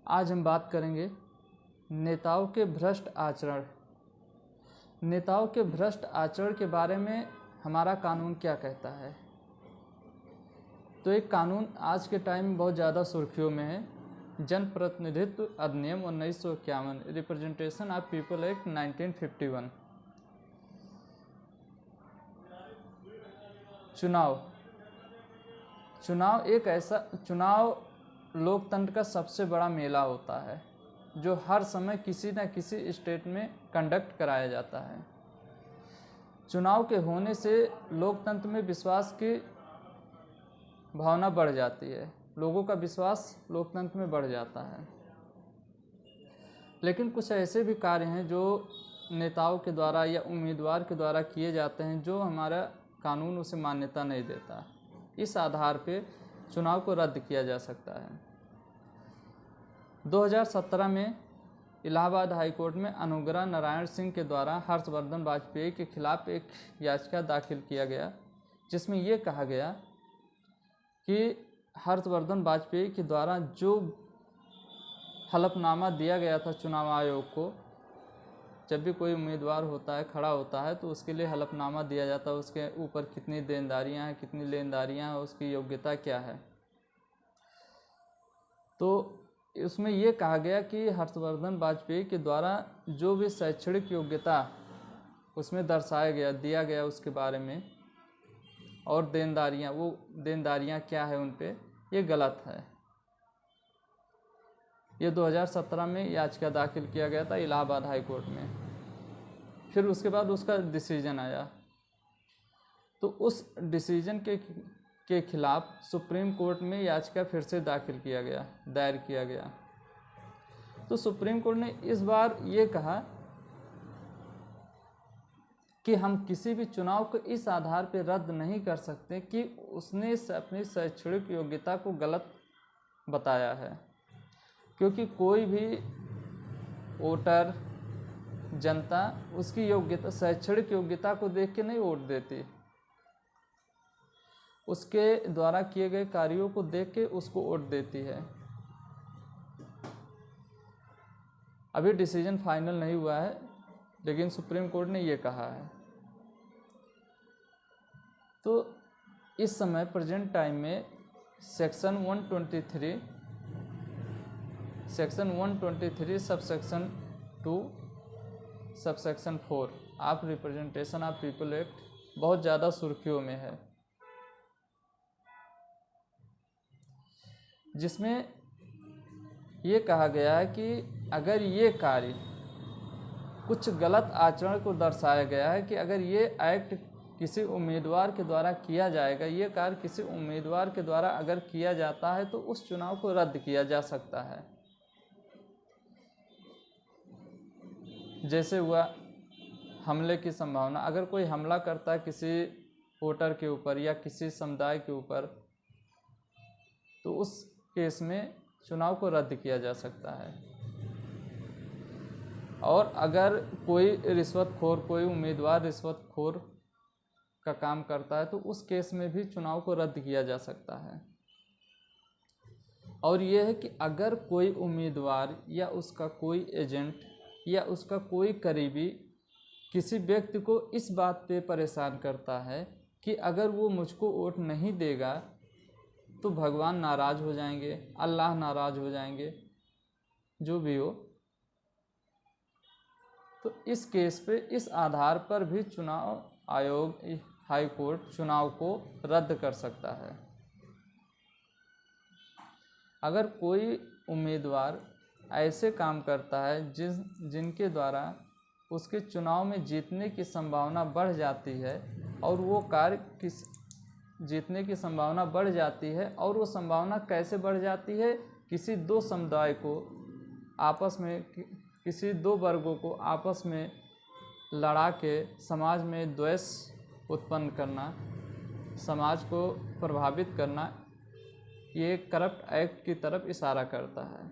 आज हम बात करेंगे नेताओं के भ्रष्ट आचरण। नेताओं के भ्रष्ट आचरण के बारे में हमारा कानून क्या कहता है। तो एक कानून आज के टाइम में बहुत ज़्यादा सुर्खियों में है, जनप्रतिनिधित्व अधिनियम 1951, रिप्रेजेंटेशन ऑफ पीपल एक्ट 1951। चुनाव लोकतंत्र का सबसे बड़ा मेला होता है जो हर समय किसी न किसी स्टेट में कंडक्ट कराया जाता है। चुनाव के होने से लोकतंत्र में विश्वास की भावना बढ़ जाती है, लोगों का विश्वास लोकतंत्र में बढ़ जाता है। लेकिन कुछ ऐसे भी कार्य हैं जो नेताओं के द्वारा या उम्मीदवार के द्वारा किए जाते हैं जो हमारा कानून उसे मान्यता नहीं देता। इस आधार पे चुनाव को रद्द किया जा सकता है। 2017 में इलाहाबाद हाईकोर्ट में अनुग्रह नारायण सिंह के द्वारा हर्षवर्धन वाजपेयी के खिलाफ एक याचिका दाखिल किया गया, जिसमें ये कहा गया कि हर्षवर्धन वाजपेयी के द्वारा जो हलफनामा दिया गया था चुनाव आयोग को, जब भी कोई उम्मीदवार होता है, खड़ा होता है, तो उसके लिए हलफनामा दिया जाता है, उसके ऊपर कितनी देनदारियां हैं, कितनी लेनदारियां हैं, उसकी योग्यता क्या है। तो उसमें ये कहा गया कि हर्षवर्धन वाजपेयी के द्वारा जो भी शैक्षणिक योग्यता उसमें दर्शाया गया, दिया गया उसके बारे में, और देनदारियां, वो देनदारियां क्या है उन पे, ये गलत है। ये 2017 में याचिका दाखिल किया गया था इलाहाबाद हाई कोर्ट में। फिर उसके बाद उसका डिसीजन आया, तो उस डिसीजन के खिलाफ सुप्रीम कोर्ट में याचिका फिर से दायर किया गया। तो सुप्रीम कोर्ट ने इस बार ये कहा कि हम किसी भी चुनाव को इस आधार पर रद्द नहीं कर सकते कि उसने अपनी शैक्षणिक योग्यता को गलत बताया है, क्योंकि कोई भी वोटर, जनता उसकी योग्यता, शैक्षणिक योग्यता को देख के नहीं वोट देती, उसके द्वारा किए गए कार्यों को देख के उसको वोट देती है। अभी डिसीजन फाइनल नहीं हुआ है, लेकिन सुप्रीम कोर्ट ने ये कहा है। तो इस समय प्रेजेंट टाइम में section 123 subsection 2 subsection 4 of representation of people act बहुत ज़्यादा सुर्खियों में है, जिसमें ये कहा गया है कि अगर ये कार्य कुछ गलत आचरण को दर्शाया गया है कि अगर ये एक्ट किसी उम्मीदवार के द्वारा किया जाएगा, ये कार्य किसी उम्मीदवार के द्वारा अगर किया जाता है तो उस चुनाव को रद्द किया जा सकता है। जैसे हुआ हमले की संभावना, अगर कोई हमला करता है किसी वोटर के ऊपर या किसी समुदाय के ऊपर, तो उस केस में चुनाव को रद्द किया जा सकता है। और अगर कोई रिश्वतखोर, कोई उम्मीदवार रिश्वतखोर का काम करता है तो उस केस में भी चुनाव को रद्द किया जा सकता है। और यह है कि अगर कोई उम्मीदवार या उसका कोई एजेंट या उसका कोई करीबी किसी व्यक्ति को इस बात पे परेशान करता है कि अगर वो मुझको वोट नहीं देगा तो भगवान नाराज़ हो जाएंगे, अल्लाह नाराज़ हो जाएंगे, जो भी हो, तो इस केस पे, इस आधार पर भी चुनाव आयोग, हाई कोर्ट चुनाव को रद्द कर सकता है। अगर कोई उम्मीदवार ऐसे काम करता है जिनके द्वारा उसके चुनाव में जीतने की संभावना बढ़ जाती है, और वो कार्य जीतने की संभावना बढ़ जाती है, और वो संभावना कैसे बढ़ जाती है, किसी दो समुदाय को आपस में, किसी दो वर्गों को आपस में लड़ा के समाज में द्वेष उत्पन्न करना, समाज को प्रभावित करना, ये करप्ट एक्ट की तरफ इशारा करता है।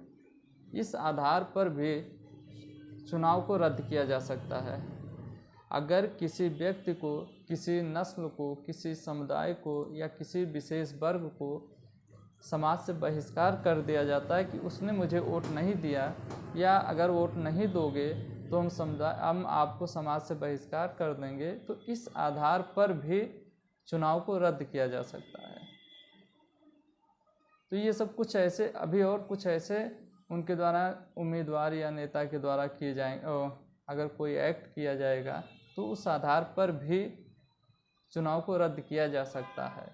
इस आधार पर भी चुनाव को रद्द किया जा सकता है। अगर किसी व्यक्ति को, किसी नस्ल को, किसी समुदाय को या किसी विशेष वर्ग को समाज से बहिष्कार कर दिया जाता है कि उसने मुझे वोट नहीं दिया, या अगर वोट नहीं दोगे तो हम आपको समाज से बहिष्कार कर देंगे, तो इस आधार पर भी चुनाव को रद्द किया जा सकता है। तो ये सब कुछ ऐसे अभी और कुछ ऐसे उनके द्वारा उम्मीदवार या नेता के द्वारा किए जाएंगे, अगर कोई एक्ट किया जाएगा तो उस आधार पर भी चुनाव को रद्द किया जा सकता है।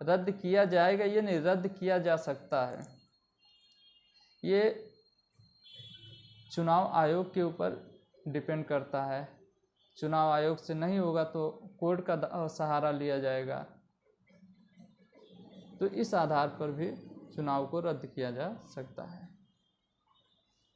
रद्द किया जाएगा ये नहीं, रद्द किया जा सकता है। ये चुनाव आयोग के ऊपर डिपेंड करता है। चुनाव आयोग से नहीं होगा तो कोर्ट का सहारा लिया जाएगा। तो इस आधार पर भी चुनाव को रद्द किया जा सकता है।